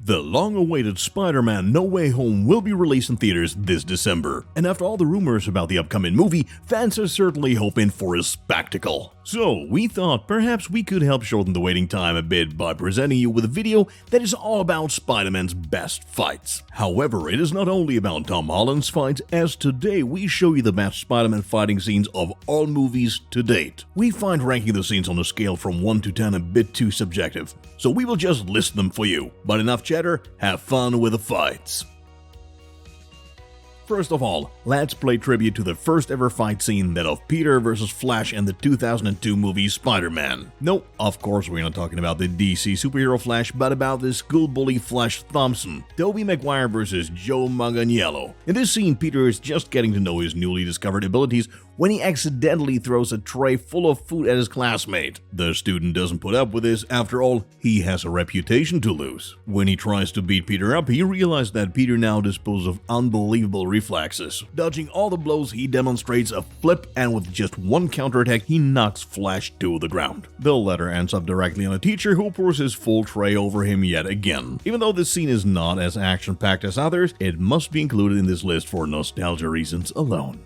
The long-awaited Spider-Man No Way Home will be released in theaters this December, and after all the rumors about the upcoming movie, fans are certainly hoping for a spectacle. So, we thought perhaps we could help shorten the waiting time a bit by presenting you with a video that is all about Spider-Man's best fights. However, it is not only about Tom Holland's fights, as today we show you the best Spider-Man fighting scenes of all movies to date. We find ranking the scenes on a scale from 1 to 10 a bit too subjective, so we will just list them for you. But enough chatter, have fun with the fights. First of all, let's play tribute to the first ever fight scene, that of Peter vs. Flash in the 2002 movie Spider-Man. No, of course we're not talking about the DC superhero Flash, but about the school bully Flash Thompson, Tobey Maguire vs. Joe Manganiello. In this scene, Peter is just getting to know his newly discovered abilities when he accidentally throws a tray full of food at his classmate. The student doesn't put up with this, after all, he has a reputation to lose. When he tries to beat Peter up, he realizes that Peter now disposes of unbelievable reflexes. Dodging all the blows, he demonstrates a flip, and with just one counterattack, he knocks Flash to the ground. The latter ends up directly on a teacher, who pours his full tray over him yet again. Even though this scene is not as action-packed as others, it must be included in this list for nostalgia reasons alone.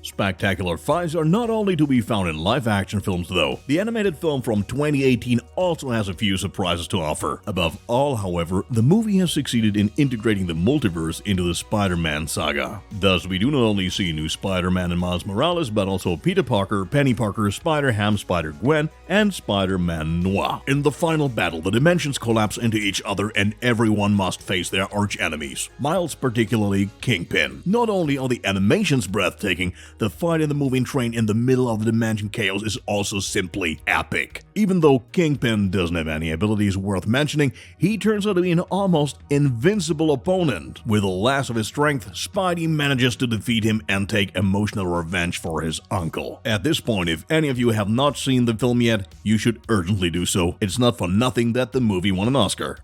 Spectacular fights are not only to be found in live-action films though. The animated film from 2018 also has a few surprises to offer. Above all, however, the movie has succeeded in integrating the multiverse into the Spider-Man saga. Thus, we do not only see new Spider-Man and Miles Morales, but also Peter Parker, Penny Parker, Spider-Ham, Spider-Gwen, and Spider-Man Noir. In the final battle, the dimensions collapse into each other and everyone must face their arch-enemies. Miles particularly Kingpin. Not only are the animations breathtaking, the fight in the moving train in the middle of the dimension chaos is also simply epic. Even though Kingpin doesn't have any abilities worth mentioning, he turns out to be an almost invincible opponent. With the last of his strength, Spidey manages to defeat him and take emotional revenge for his uncle. At this point, if any of you have not seen the film yet, you should urgently do so. It's not for nothing that the movie won an Oscar.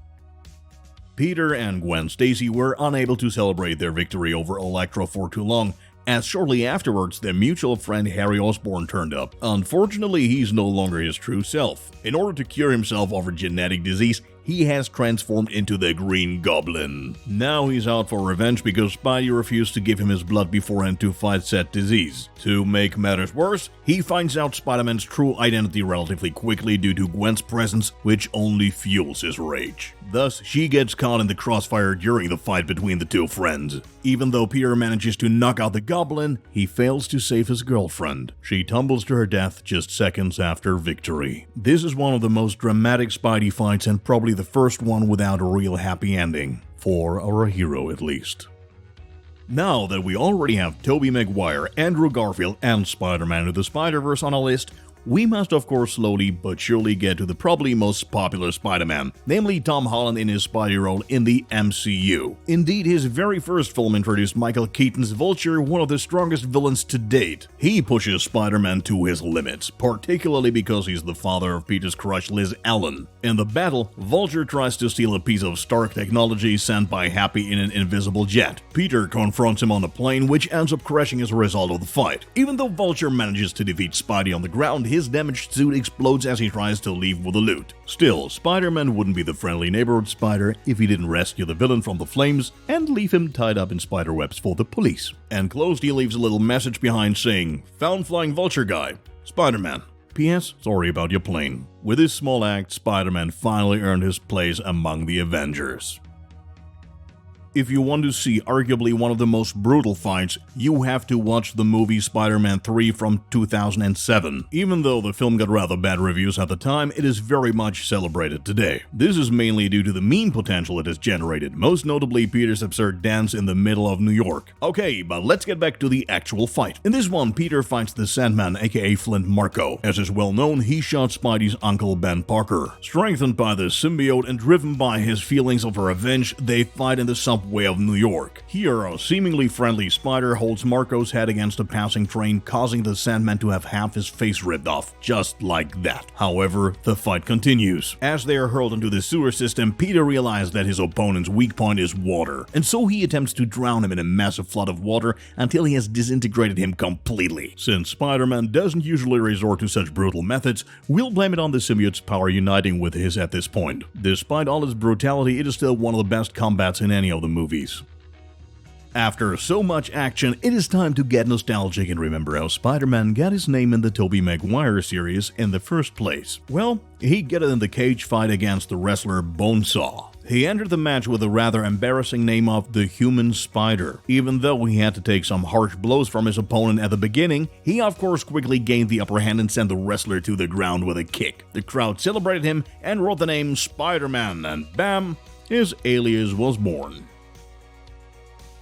Peter and Gwen Stacy were unable to celebrate their victory over Electro for too long, as shortly afterwards their mutual friend Harry Osborn turned up. Unfortunately, he's no longer his true self. In order to cure himself of a genetic disease, he has transformed into the Green Goblin. Now he's out for revenge because Spidey refused to give him his blood beforehand to fight said disease. To make matters worse, he finds out Spider-Man's true identity relatively quickly due to Gwen's presence, which only fuels his rage. Thus, she gets caught in the crossfire during the fight between the two friends. Even though Peter manages to knock out the Goblin, he fails to save his girlfriend. She tumbles to her death just seconds after victory. This is one of the most dramatic Spidey fights and probably the first one without a real happy ending, for our hero at least. Now that we already have Tobey Maguire, Andrew Garfield, and Spider-Man Into the Spider-Verse on our list, we must of course slowly but surely get to the probably most popular Spider-Man, namely Tom Holland in his Spidey role in the MCU. Indeed, his very first film introduced Michael Keaton's Vulture, one of the strongest villains to date. He pushes Spider-Man to his limits, particularly because he's the father of Peter's crush Liz Allen. In the battle, Vulture tries to steal a piece of Stark technology sent by Happy in an invisible jet. Peter confronts him on the plane, which ends up crashing as a result of the fight. Even though Vulture manages to defeat Spidey on the ground, his damaged suit explodes as he tries to leave with the loot. Still, Spider-Man wouldn't be the friendly neighborhood spider if he didn't rescue the villain from the flames and leave him tied up in spiderwebs for the police. Enclosed, he leaves a little message behind saying, "Found flying vulture guy, Spider-Man. P.S. Sorry about your plane." With this small act, Spider-Man finally earned his place among the Avengers. If you want to see arguably one of the most brutal fights, you have to watch the movie Spider-Man 3 from 2007. Even though the film got rather bad reviews at the time, it is very much celebrated today. This is mainly due to the meme potential it has generated, most notably Peter's absurd dance in the middle of New York. Okay, but let's get back to the actual fight. In this one, Peter fights the Sandman, aka Flint Marko. As is well known, he shot Spidey's uncle Ben Parker. Strengthened by the symbiote and driven by his feelings of revenge, they fight in the subway subway of New York. Here, a seemingly friendly spider holds Marco's head against a passing train, causing the Sandman to have half his face ripped off, just like that. However, the fight continues. As they are hurled into the sewer system, Peter realizes that his opponent's weak point is water, and so he attempts to drown him in a massive flood of water until he has disintegrated him completely. Since Spider-Man doesn't usually resort to such brutal methods, we'll blame it on the symbiote's power uniting with his at this point. Despite all its brutality, it is still one of the best combats in any of the movies. After so much action, it is time to get nostalgic and remember how Spider-Man got his name in the Tobey Maguire series in the first place. Well, he got it in the cage fight against the wrestler Bonesaw. He entered the match with a rather embarrassing name of the Human Spider. Even though he had to take some harsh blows from his opponent at the beginning, he of course quickly gained the upper hand and sent the wrestler to the ground with a kick. The crowd celebrated him and wrote the name Spider-Man, and bam, his alias was born.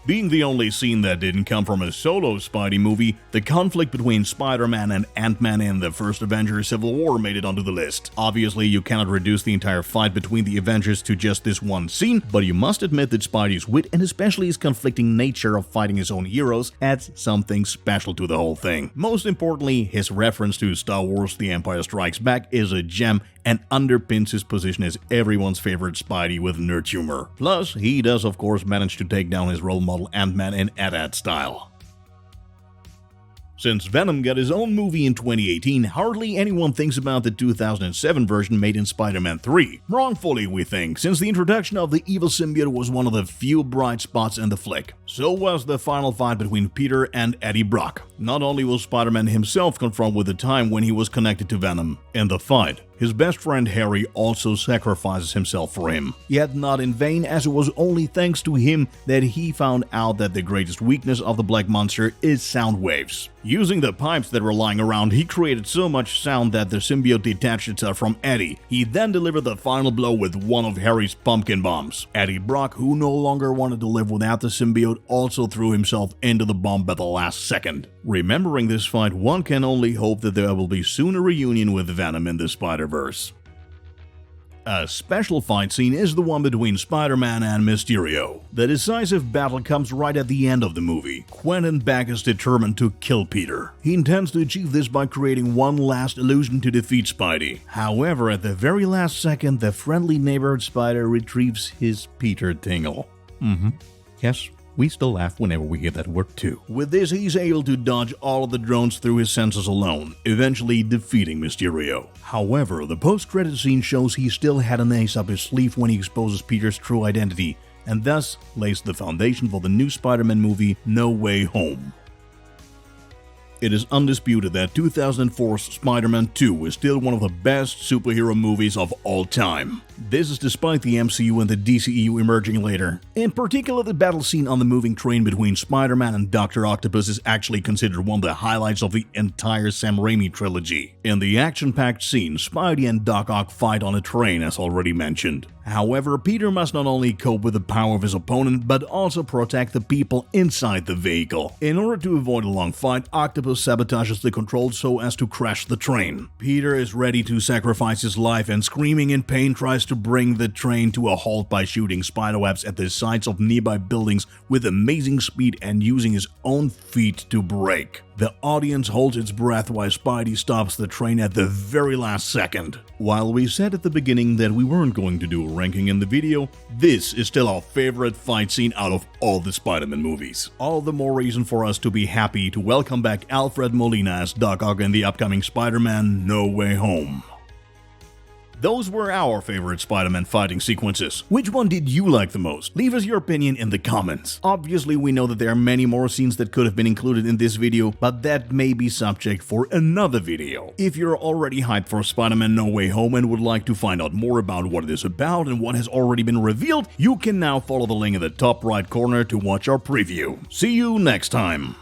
Being the only scene that didn't come from a solo Spidey movie, the conflict between Spider-Man and Ant-Man in the first Avengers Civil War made it onto the list. Obviously, you cannot reduce the entire fight between the Avengers to just this one scene, but you must admit that Spidey's wit and especially his conflicting nature of fighting his own heroes adds something special to the whole thing. Most importantly, his reference to Star Wars The Empire Strikes Back is a gem and underpins his position as everyone's favorite Spidey with nerd humor. Plus, he does of course manage to take down his role model Ant-Man in AT-AT style. Since Venom got his own movie in 2018, hardly anyone thinks about the 2007 version made in Spider-Man 3. Wrongfully, we think, since the introduction of the evil symbiote was one of the few bright spots in the flick. So was the final fight between Peter and Eddie Brock. Not only was Spider-Man himself confronted with the time when he was connected to Venom. In the fight, his best friend Harry also sacrifices himself for him. Yet not in vain, as it was only thanks to him that he found out that the greatest weakness of the Black Monster is sound waves. Using the pipes that were lying around, he created so much sound that the symbiote detached itself from Eddie. He then delivered the final blow with one of Harry's pumpkin bombs. Eddie Brock, who no longer wanted to live without the symbiote, also threw himself into the bomb at the last second. Remembering this fight, one can only hope that there will be soon a reunion with Venom in the Spider-Verse. A special fight scene is the one between Spider-Man and Mysterio. The decisive battle comes right at the end of the movie. Quentin Beck is determined to kill Peter. He intends to achieve this by creating one last illusion to defeat Spidey. However, at the very last second, the friendly neighborhood spider retrieves his Peter tingle. Yes. We still laugh whenever we hear that word too. With this, he's able to dodge all of the drones through his senses alone, eventually defeating Mysterio. However, the post-credit scene shows he still had an ace up his sleeve when he exposes Peter's true identity, and thus lays the foundation for the new Spider-Man movie No Way Home. It is undisputed that 2004's Spider-Man 2 is still one of the best superhero movies of all time. This is despite the MCU and the DCEU emerging later. In particular, the battle scene on the moving train between Spider-Man and Dr. Octopus is actually considered one of the highlights of the entire Sam Raimi trilogy. In the action-packed scene, Spidey and Doc-Ock fight on a train, as already mentioned. However, Peter must not only cope with the power of his opponent, but also protect the people inside the vehicle. In order to avoid a long fight, Octopus sabotages the controls so as to crash the train. Peter is ready to sacrifice his life and, screaming in pain, tries to bring the train to a halt by shooting spiderwebs at the sides of nearby buildings with amazing speed and using his own feet to brake. The audience holds its breath while Spidey stops the train at the very last second. While we said at the beginning that we weren't going to do a ranking in the video, this is still our favorite fight scene out of all the Spider-Man movies. All the more reason for us to be happy to welcome back Alfred Molina as Doc-Ock in the upcoming Spider-Man No Way Home. Those were our favorite Spider-Man fighting sequences. Which one did you like the most? Leave us your opinion in the comments. Obviously, we know that there are many more scenes that could have been included in this video, but that may be subject for another video. If you're already hyped for Spider-Man No Way Home and would like to find out more about what it is about and what has already been revealed, you can now follow the link in the top right corner to watch our preview. See you next time.